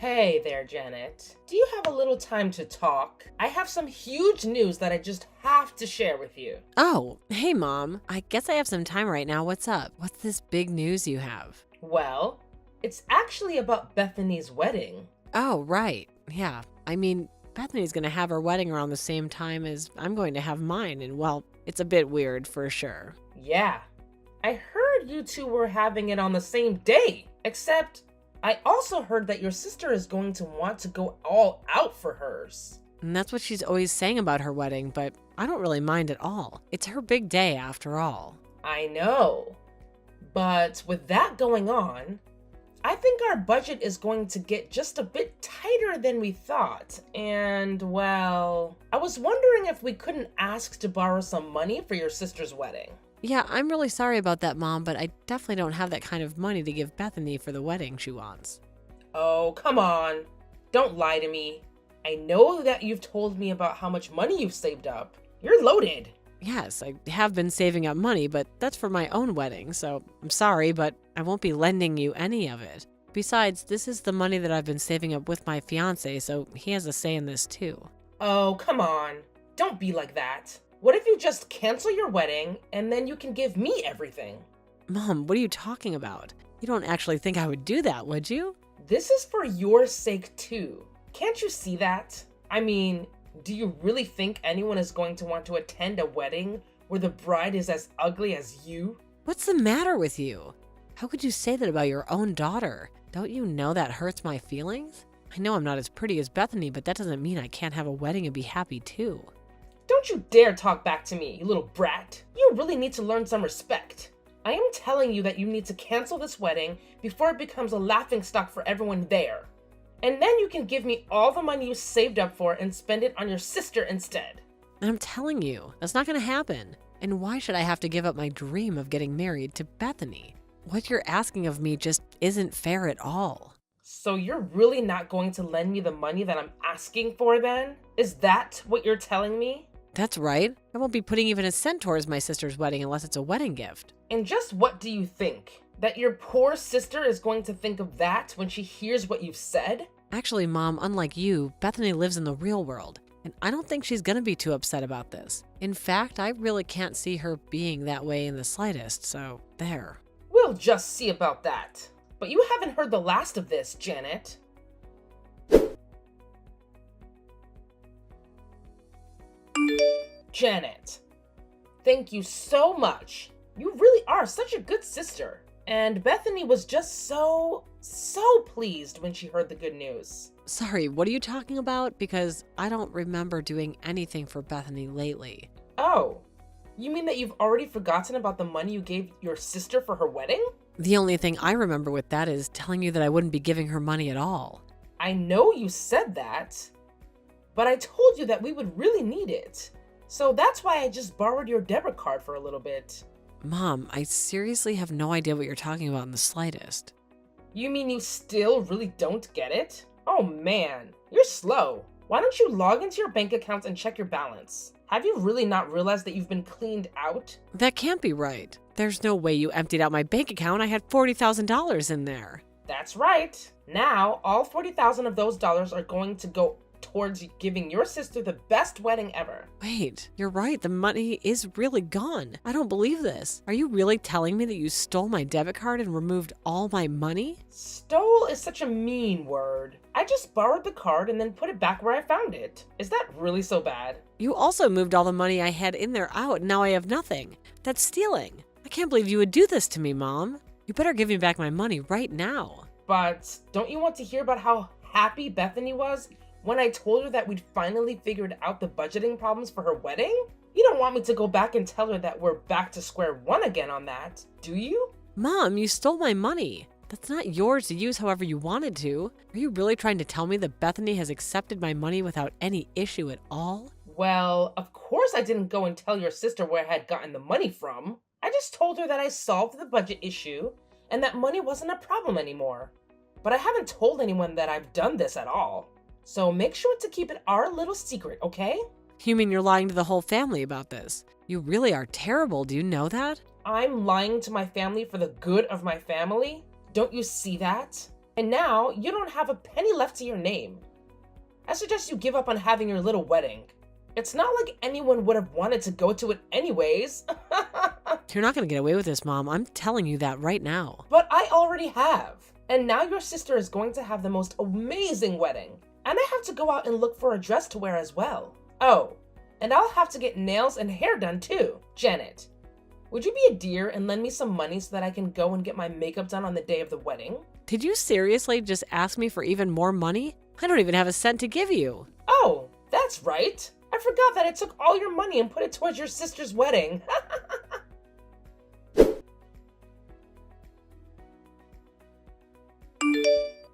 Hey there, Janet. Do you have a little time to talk? I have some huge news that I just have to share with you. Oh, hey mom. I guess I have some time right now. What's up? What's this big news you have? Well, it's actually about Bethany's wedding. Oh, right. Yeah. Bethany's going to have her wedding around the same time as I'm going to have mine, and well, it's a bit weird for sure. Yeah, I heard you two were having it on the same day, except I also heard that your sister is going to want to go all out for hers. And that's what she's always saying about her wedding, but I don't really mind at all. It's her big day after all. I know, but with that going on, I think our budget is going to get just a bit tighter than we thought, and well, I was wondering if we couldn't ask to borrow some money for your sister's wedding. Yeah, I'm really sorry about that, Mom, but I definitely don't have that kind of money to give Bethany for the wedding she wants. Oh, come on. Don't lie to me. I know that you've told me about how much money you've saved up. You're loaded. Yes, I have been saving up money, but that's for my own wedding, so I'm sorry, but I won't be lending you any of it. Besides, this is the money that I've been saving up with my fiancé, so he has a say in this too. Oh, come on. Don't be like that. What if you just cancel your wedding and then you can give me everything? Mom, what are you talking about? You don't actually think I would do that, would you? This is for your sake too. Can't you see that? I mean, do you really think anyone is going to want to attend a wedding where the bride is as ugly as you? What's the matter with you? How could you say that about your own daughter? Don't you know that hurts my feelings? I know I'm not as pretty as Bethany, but that doesn't mean I can't have a wedding and be happy too. Don't you dare talk back to me, you little brat. You really need to learn some respect. I am telling you that you need to cancel this wedding before it becomes a laughingstock for everyone there. And then you can give me all the money you saved up for and spend it on your sister instead. And I'm telling you, that's not going to happen. And why should I have to give up my dream of getting married to Bethany? What you're asking of me just isn't fair at all. So you're really not going to lend me the money that I'm asking for then? Is that what you're telling me? That's right. I won't be putting even a cent towards my sister's wedding unless it's a wedding gift. And just what do you think? That your poor sister is going to think of that when she hears what you've said? Actually, Mom, unlike you, Bethany lives in the real world, and I don't think she's going to be too upset about this. In fact, I really can't see her being that way in the slightest, so there. We'll just see about that. But you haven't heard the last of this, Janet. Janet, thank you so much. You really are such a good sister. And Bethany was just so pleased when she heard the good news. Sorry, what are you talking about? Because I don't remember doing anything for Bethany lately. Oh, you mean that you've already forgotten about the money you gave your sister for her wedding? The only thing I remember with that is telling you that I wouldn't be giving her money at all. I know you said that, but I told you that we would really need it. So that's why I just borrowed your debit card for a little bit. Mom, I seriously have no idea what you're talking about in the slightest. You mean you still really don't get it? Oh man, you're slow. Why don't you log into your bank account and check your balance? Have you really not realized that you've been cleaned out? That can't be right. There's no way you emptied out my bank account. I had $40,000 in there. That's right. Now, all 40,000 of those dollars are going to go towards giving your sister the best wedding ever. Wait, you're right. The money is really gone. I don't believe this. Are you really telling me that you stole my debit card and removed all my money? Stole is such a mean word. I just borrowed the card and then put it back where I found it. Is that really so bad? You also moved all the money I had in there out, and now I have nothing. That's stealing. I can't believe you would do this to me, Mom. You better give me back my money right now. But don't you want to hear about how happy Bethany was when I told her that we'd finally figured out the budgeting problems for her wedding? You don't want me to go back and tell her that we're back to square one again on that, do you? Mom, you stole my money. That's not yours to use however you wanted to. Are you really trying to tell me that Bethany has accepted my money without any issue at all? Well, of course I didn't go and tell your sister where I had gotten the money from. I just told her that I solved the budget issue and that money wasn't a problem anymore. But I haven't told anyone that I've done this at all. So make sure to keep it our little secret, okay? You mean you're lying to the whole family about this? You really are terrible, do you know that? I'm lying to my family for the good of my family? Don't you see that? And now you don't have a penny left to your name. I suggest you give up on having your little wedding. It's not like anyone would have wanted to go to it anyways. You're not going to get away with this, Mom. I'm telling you that right now. But I already have. And now your sister is going to have the most amazing wedding. And I have to go out and look for a dress to wear as well. Oh, and I'll have to get nails and hair done too. Janet, would you be a dear and lend me some money so that I can go and get my makeup done on the day of the wedding? Did you seriously just ask me for even more money? I don't even have a cent to give you. Oh, that's right. I forgot that I took all your money and put it towards your sister's wedding.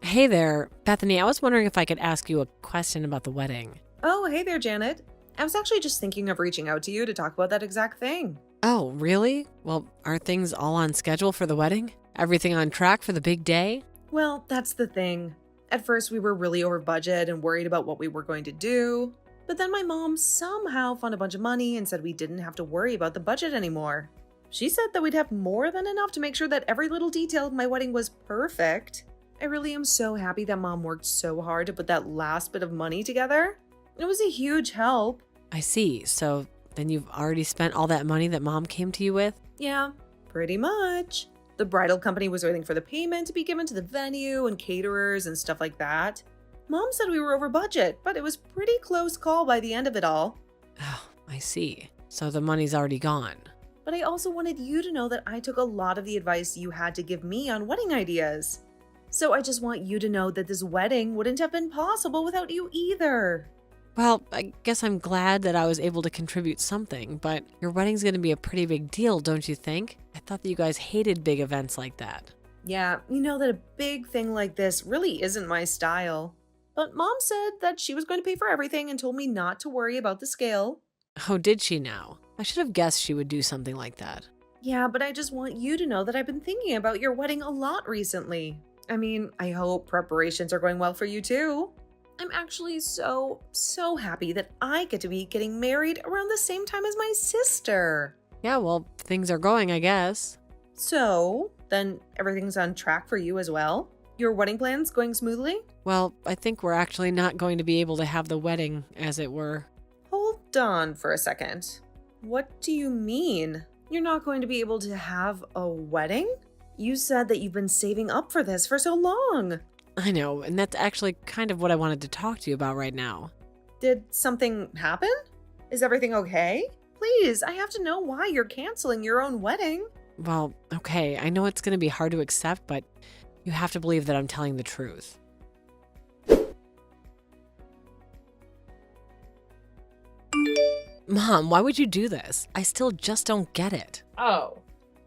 Hey there, Bethany, I was wondering if I could ask you a question about the wedding. Oh, hey there, Janet. I was actually just thinking of reaching out to you to talk about that exact thing. Oh, really? Well, are things all on schedule for the wedding? Everything on track for the big day? Well, that's the thing. At first, we were really over budget and worried about what we were going to do. But then my mom somehow found a bunch of money and said we didn't have to worry about the budget anymore. She said that we'd have more than enough to make sure that every little detail of my wedding was perfect. I really am so happy that Mom worked so hard to put that last bit of money together. It was a huge help. I see. So then you've already spent all that money that Mom came to you with? Yeah, pretty much. The bridal company was waiting for the payment to be given to the venue and caterers and stuff like that. Mom said we were over budget, but it was pretty close call by the end of it all. Oh, I see. So the money's already gone. But I also wanted you to know that I took a lot of the advice you had to give me on wedding ideas. So I just want you to know that this wedding wouldn't have been possible without you either. Well, I guess I'm glad that I was able to contribute something, but your wedding's going to be a pretty big deal, don't you think? I thought that you guys hated big events like that. Yeah, you know that a big thing like this really isn't my style. But Mom said that she was going to pay for everything and told me not to worry about the scale. Oh, did she now? I should have guessed she would do something like that. Yeah, but I just want you to know that I've been thinking about your wedding a lot recently. I mean, I hope preparations are going well for you too. I'm actually so happy that I get to be getting married around the same time as my sister. Yeah, well, things are going, I guess. So, then everything's on track for you as well? Your wedding plans going smoothly? Well, I think we're actually not going to be able to have the wedding, as it were. Hold on for a second. What do you mean? You're not going to be able to have a wedding? You said that you've been saving up for this for so long. I know, and that's actually kind of what I wanted to talk to you about right now. Did something happen? Is everything okay? Please, I have to know why you're canceling your own wedding. Well, okay, I know it's going to be hard to accept, but you have to believe that I'm telling the truth. Mom, why would you do this? I still just don't get it. Oh,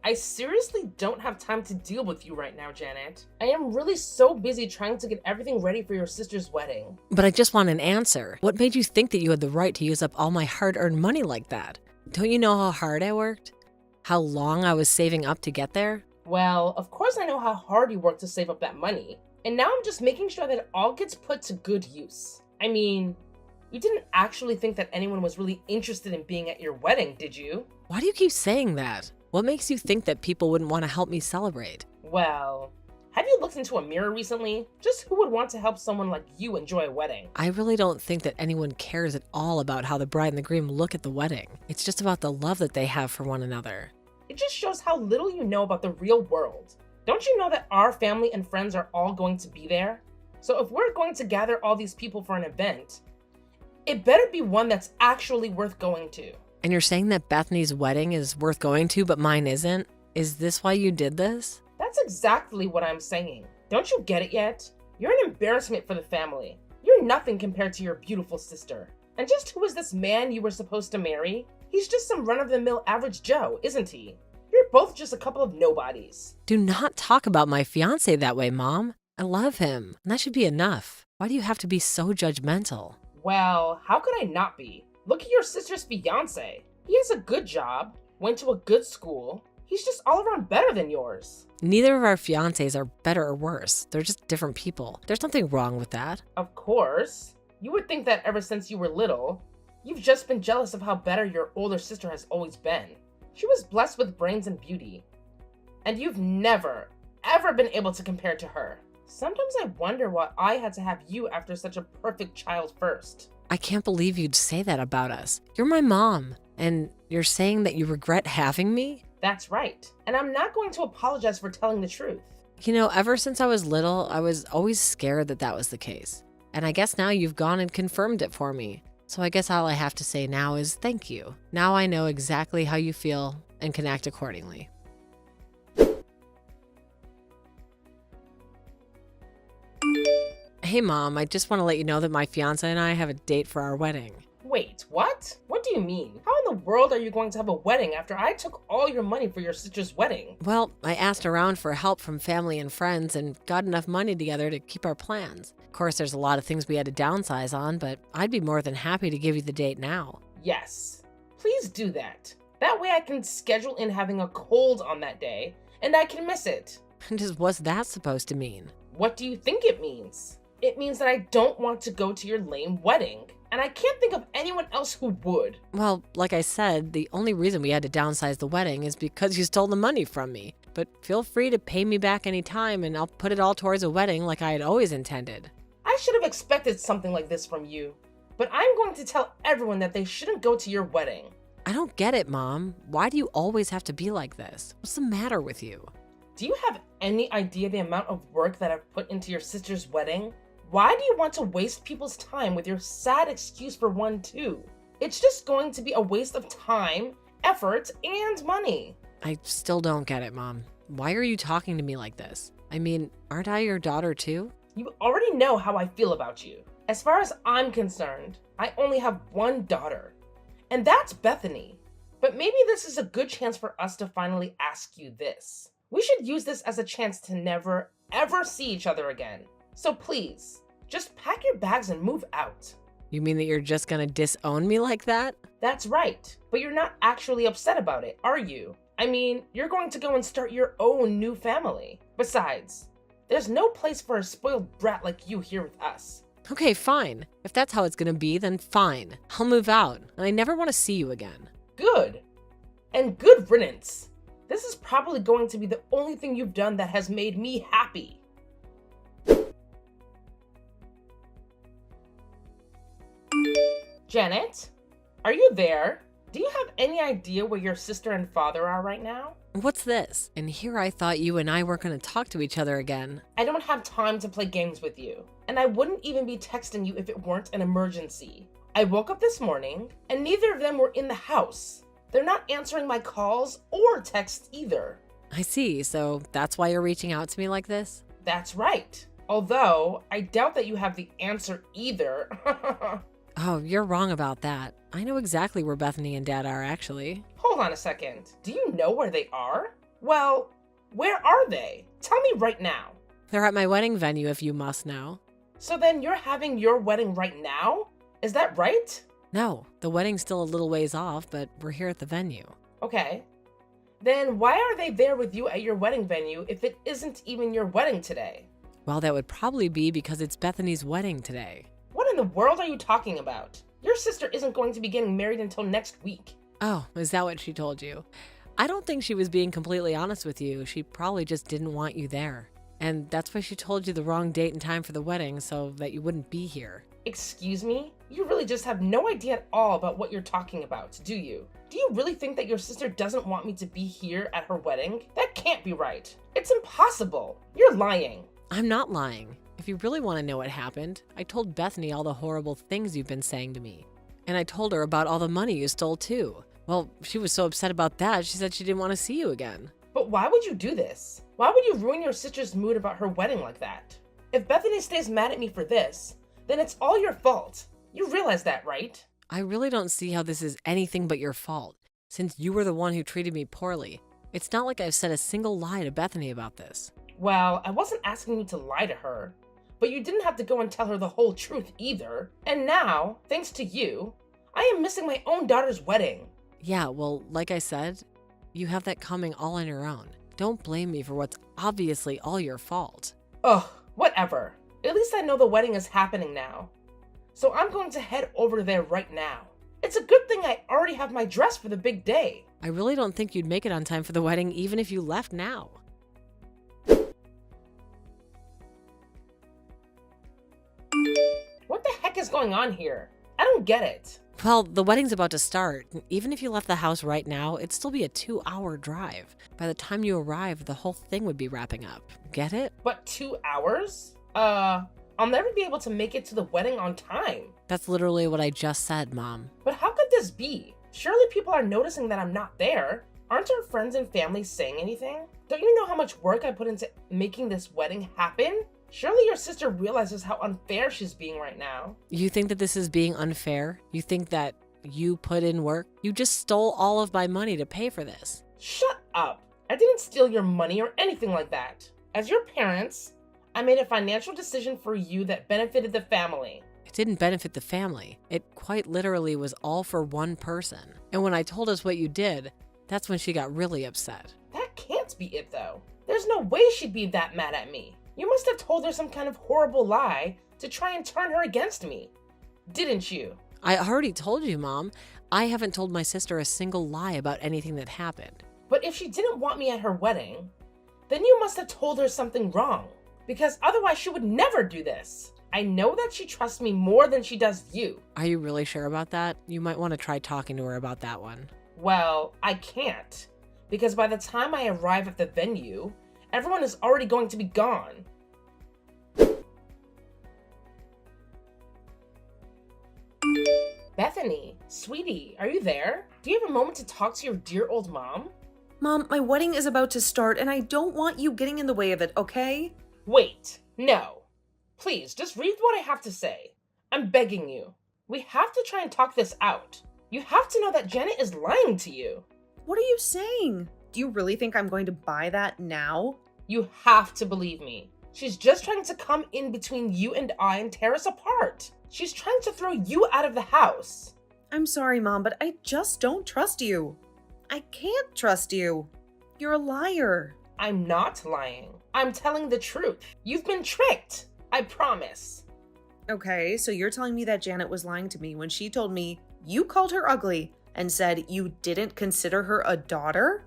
I seriously don't have time to deal with you right now, Janet. I am really so busy trying to get everything ready for your sister's wedding. But I just want an answer. What made you think that you had the right to use up all my hard-earned money like that? Don't you know how hard I worked? How long I was saving up to get there? Well, of course I know how hard you worked to save up that money. And now I'm just making sure that it all gets put to good use. I mean, you didn't actually think that anyone was really interested in being at your wedding, did you? Why do you keep saying that? What makes you think that people wouldn't want to help me celebrate? Well, have you looked into a mirror recently? Just who would want to help someone like you enjoy a wedding? I really don't think that anyone cares at all about how the bride and the groom look at the wedding. It's just about the love that they have for one another. It just shows how little you know about the real world. Don't you know that our family and friends are all going to be there? So if we're going to gather all these people for an event, it better be one that's actually worth going to. And you're saying that Bethany's wedding is worth going to, but mine isn't? Is this why you did this? That's exactly what I'm saying. Don't you get it yet? You're an embarrassment for the family. You're nothing compared to your beautiful sister. And just who is this man you were supposed to marry? He's just some run-of-the-mill average Joe, isn't he? You're both just a couple of nobodies. Do not talk about my fiancé that way, Mom. I love him, and that should be enough. Why do you have to be so judgmental? Well, how could I not be? Look at your sister's fiancé. He has a good job, went to a good school. He's just all around better than yours. Neither of our fiancés are better or worse. They're just different people. There's nothing wrong with that. Of course. You would think that ever since you were little, you've just been jealous of how better your older sister has always been. She was blessed with brains and beauty. And you've never, ever been able to compare to her. Sometimes I wonder why I had to have you after such a perfect child first. I can't believe you'd say that about us. You're my mom, and you're saying that you regret having me? That's right. And I'm not going to apologize for telling the truth. You know, ever since I was little, I was always scared that that was the case. And I guess now you've gone and confirmed it for me. So I guess all I have to say now is thank you. Now I know exactly how you feel and can act accordingly. Hey Mom, I just want to let you know that my fiance and I have a date for our wedding. Wait, what? What do you mean? How in the world are you going to have a wedding after I took all your money for your sister's wedding? Well, I asked around for help from family and friends and got enough money together to keep our plans. Of course, there's a lot of things we had to downsize on, but I'd be more than happy to give you the date now. Yes. Please do that. That way I can schedule in having a cold on that day, and I can miss it. Just what's that supposed to mean? What do you think it means? It means that I don't want to go to your lame wedding, and I can't think of anyone else who would. Well, like I said, the only reason we had to downsize the wedding is because you stole the money from me. But feel free to pay me back anytime and I'll put it all towards a wedding like I had always intended. I should have expected something like this from you, but I'm going to tell everyone that they shouldn't go to your wedding. I don't get it, Mom. Why do you always have to be like this? What's the matter with you? Do you have any idea the amount of work that I've put into your sister's wedding? Why do you want to waste people's time with your sad excuse for one too? It's just going to be a waste of time, effort, and money. I still don't get it, Mom. Why are you talking to me like this? I mean, aren't I your daughter too? You already know how I feel about you. As far as I'm concerned, I only have one daughter, and that's Bethany. But maybe this is a good chance for us to finally ask you this. We should use this as a chance to never, ever see each other again. So please, just pack your bags and move out. You mean that you're just gonna disown me like that? That's right, but you're not actually upset about it, are you? I mean, you're going to go and start your own new family. Besides, there's no place for a spoiled brat like you here with us. Okay, fine. If that's how it's gonna be, then fine. I'll move out, and I never want to see you again. Good. And good riddance. This is probably going to be the only thing you've done that has made me happy. Janet, are you there? Do you have any idea where your sister and father are right now? What's this? And here I thought you and I weren't gonna talk to each other again. I don't have time to play games with you, and I wouldn't even be texting you if it weren't an emergency. I woke up this morning, and neither of them were in the house. They're not answering my calls or texts either. I see, so that's why you're reaching out to me like this? That's right. Although, I doubt that you have the answer either. Oh, you're wrong about that. I know exactly where Bethany and Dad are, actually. Hold on a second. Do you know where they are? Well, where are they? Tell me right now. They're at my wedding venue, if you must know. So then you're having your wedding right now? Is that right? No, the wedding's still a little ways off, but we're here at the venue. Okay. Then why are they there with you at your wedding venue if it isn't even your wedding today? Well, that would probably be because it's Bethany's wedding today. What in the world are you talking about? Your sister isn't going to be getting married until next week. Oh, is that what she told you? I don't think she was being completely honest with you. She probably just didn't want you there. And that's why she told you the wrong date and time for the wedding so that you wouldn't be here. Excuse me? You really just have no idea at all about what you're talking about, do you? Do you really think that your sister doesn't want me to be here at her wedding? That can't be right. It's impossible. You're lying. I'm not lying. If you really want to know what happened, I told Bethany all the horrible things you've been saying to me. And I told her about all the money you stole too. Well, she was so upset about that, she said she didn't want to see you again. But why would you do this? Why would you ruin your sister's mood about her wedding like that? If Bethany stays mad at me for this, then it's all your fault. You realize that, right? I really don't see how this is anything but your fault, since you were the one who treated me poorly. It's not like I've said a single lie to Bethany about this. Well, I wasn't asking you to lie to her, but you didn't have to go and tell her the whole truth either. And now, thanks to you, I am missing my own daughter's wedding. Yeah, well, like I said, you have that coming all on your own. Don't blame me for what's obviously all your fault. Ugh, whatever. At least I know the wedding is happening now. So I'm going to head over there right now. It's a good thing I already have my dress for the big day. I really don't think you'd make it on time for the wedding even if you left now. is going on here? I don't get it. Well, the wedding's about to start. Even if you left the house right now, it'd still be a 2-hour drive. By the time you arrive, the whole thing would be wrapping up. Get it? But 2 hours? I'll never be able to make it to the wedding on time. That's literally what I just said, Mom. But how could this be? Surely people are noticing that I'm not there. Aren't our friends and family saying anything? Don't you know how much work I put into making this wedding happen? Surely your sister realizes how unfair she's being right now. You think that this is being unfair? You think that you put in work? You just stole all of my money to pay for this. Shut up. I didn't steal your money or anything like that. As your parents, I made a financial decision for you that benefited the family. It didn't benefit the family. It quite literally was all for one person. And when I told us what you did, that's when she got really upset. That can't be it though. There's no way she'd be that mad at me. You must have told her some kind of horrible lie to try and turn her against me. Didn't you? I already told you, Mom. I haven't told my sister a single lie about anything that happened. But if she didn't want me at her wedding, then you must have told her something wrong. Because otherwise she would never do this. I know that she trusts me more than she does you. Are you really sure about that? You might want to try talking to her about that one. Well, I can't. Because by the time I arrive at the venue, everyone is already going to be gone. Bethany, sweetie, are you there? Do you have a moment to talk to your dear old mom? Mom, my wedding is about to start and I don't want you getting in the way of it, okay? Wait, no. Please, just read what I have to say. I'm begging you. We have to try and talk this out. You have to know that Janet is lying to you. What are you saying? Do you really think I'm going to buy that now? You have to believe me. She's just trying to come in between you and I and tear us apart. She's trying to throw you out of the house. I'm sorry, Mom, but I just don't trust you. I can't trust you. You're a liar. I'm not lying. I'm telling the truth. You've been tricked. I promise. Okay, so you're telling me that Janet was lying to me when she told me you called her ugly and said you didn't consider her a daughter?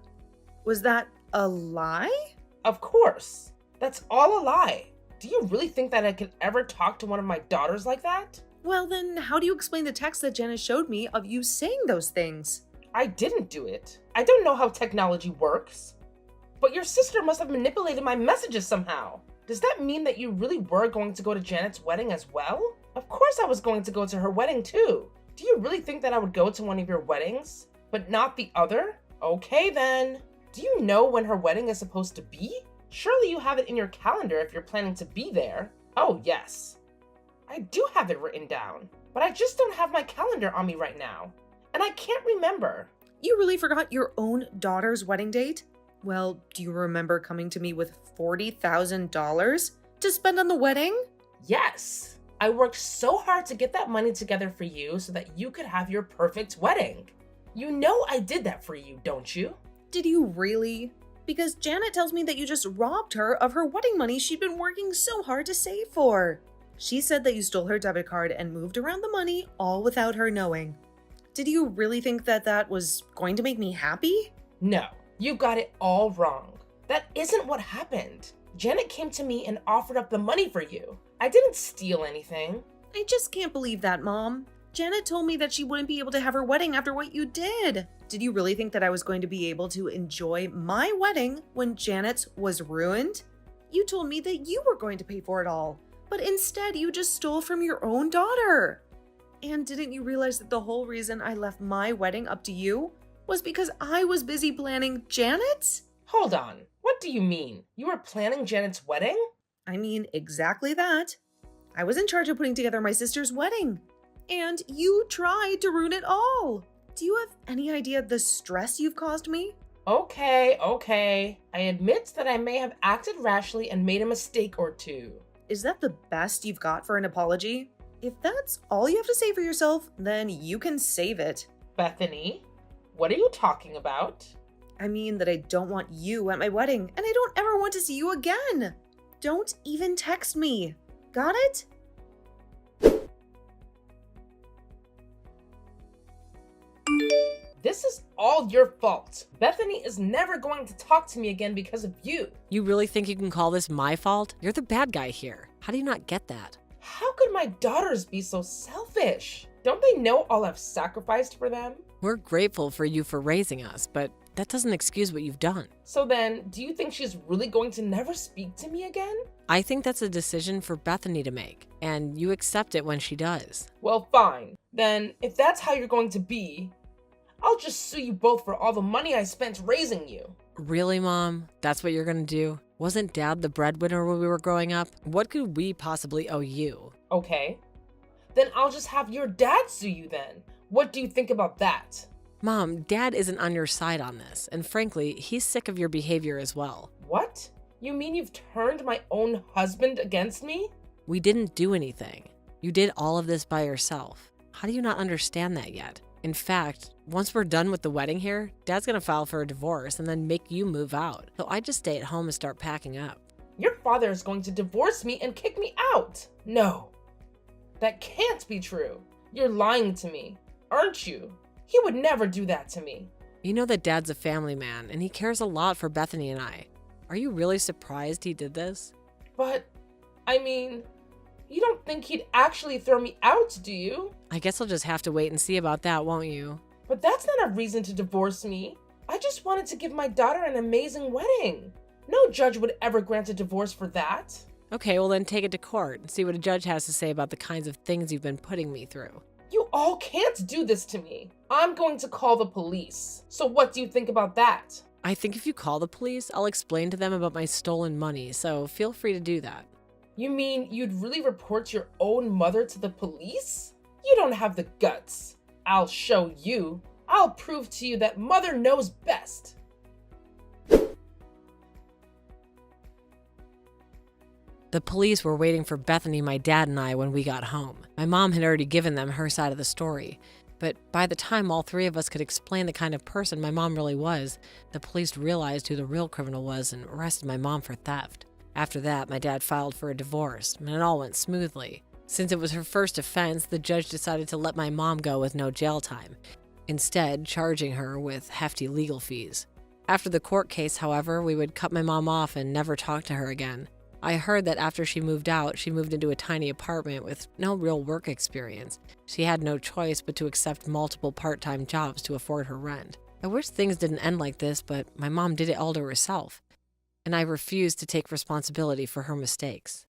Was that a lie? Of course. That's all a lie. Do you really think that I could ever talk to one of my daughters like that? Well, then how do you explain the text that Janet showed me of you saying those things? I didn't do it. I don't know how technology works. But your sister must have manipulated my messages somehow. Does that mean that you really were going to go to Janet's wedding as well? Of course I was going to go to her wedding too. Do you really think that I would go to one of your weddings, but not the other? Okay then. Do you know when her wedding is supposed to be? Surely you have it in your calendar if you're planning to be there. Oh yes. I do have it written down, but I just don't have my calendar on me right now. And I can't remember. You really forgot your own daughter's wedding date? Well, do you remember coming to me with $40,000 to spend on the wedding? Yes. I worked so hard to get that money together for you so that you could have your perfect wedding. You know I did that for you, don't you? Did you really? Because Janet tells me that you just robbed her of her wedding money she'd been working so hard to save for. She said that you stole her debit card and moved around the money all without her knowing. Did you really think that that was going to make me happy? No, you got it all wrong. That isn't what happened. Janet came to me and offered up the money for you. I didn't steal anything. I just can't believe that, Mom. Janet told me that she wouldn't be able to have her wedding after what you did. Did you really think that I was going to be able to enjoy my wedding when Janet's was ruined? You told me that you were going to pay for it all, but instead you just stole from your own daughter. And didn't you realize that the whole reason I left my wedding up to you was because I was busy planning Janet's? Hold on. What do you mean? You were planning Janet's wedding? I mean, exactly that. I was in charge of putting together my sister's wedding. And you tried to ruin it all. Do you have any idea the stress you've caused me? Okay. I admit that I may have acted rashly and made a mistake or two. Is that the best you've got for an apology? If that's all you have to say for yourself, then you can save it. Bethany, what are you talking about? I mean that I don't want you at my wedding, and I don't ever want to see you again. Don't even text me. Got it? This is all your fault. Bethany is never going to talk to me again because of you. You really think you can call this my fault? You're the bad guy here. How do you not get that? How could my daughters be so selfish? Don't they know all I've sacrificed for them? We're grateful for you for raising us, but that doesn't excuse what you've done. So then, do you think she's really going to never speak to me again? I think that's a decision for Bethany to make, and you accept it when she does. Well, fine. Then, if that's how you're going to be, I'll just sue you both for all the money I spent raising you. Really, Mom? That's what you're gonna do? Wasn't Dad the breadwinner when we were growing up? What could we possibly owe you? Okay. Then I'll just have your dad sue you then. What do you think about that? Mom, Dad isn't on your side on this, and frankly, he's sick of your behavior as well. What? You mean you've turned my own husband against me? We didn't do anything. You did all of this by yourself. How do you not understand that yet? In fact, once we're done with the wedding here, Dad's gonna file for a divorce and then make you move out. So I just stay at home and start packing up. Your father is going to divorce me and kick me out. No, that can't be true. You're lying to me, aren't you? He would never do that to me. You know that Dad's a family man and he cares a lot for Bethany and I. Are you really surprised he did this? But, I mean, you don't think he'd actually throw me out, do you? I guess I'll just have to wait and see about that, won't you? But that's not a reason to divorce me. I just wanted to give my daughter an amazing wedding. No judge would ever grant a divorce for that. Okay, well then take it to court and see what a judge has to say about the kinds of things you've been putting me through. You all can't do this to me. I'm going to call the police. So what do you think about that? I think if you call the police, I'll explain to them about my stolen money, so feel free to do that. You mean you'd really report your own mother to the police? You don't have the guts. I'll show you. I'll prove to you that mother knows best. The police were waiting for Bethany, my dad, and I when we got home. My mom had already given them her side of the story. But by the time all three of us could explain the kind of person my mom really was, the police realized who the real criminal was and arrested my mom for theft. After that, my dad filed for a divorce, and it all went smoothly. Since it was her first offense, the judge decided to let my mom go with no jail time, instead charging her with hefty legal fees. After the court case, however, we would cut my mom off and never talk to her again. I heard that after she moved out, she moved into a tiny apartment with no real work experience. She had no choice but to accept multiple part-time jobs to afford her rent. I wish things didn't end like this, but my mom did it all to herself, and I refused to take responsibility for her mistakes.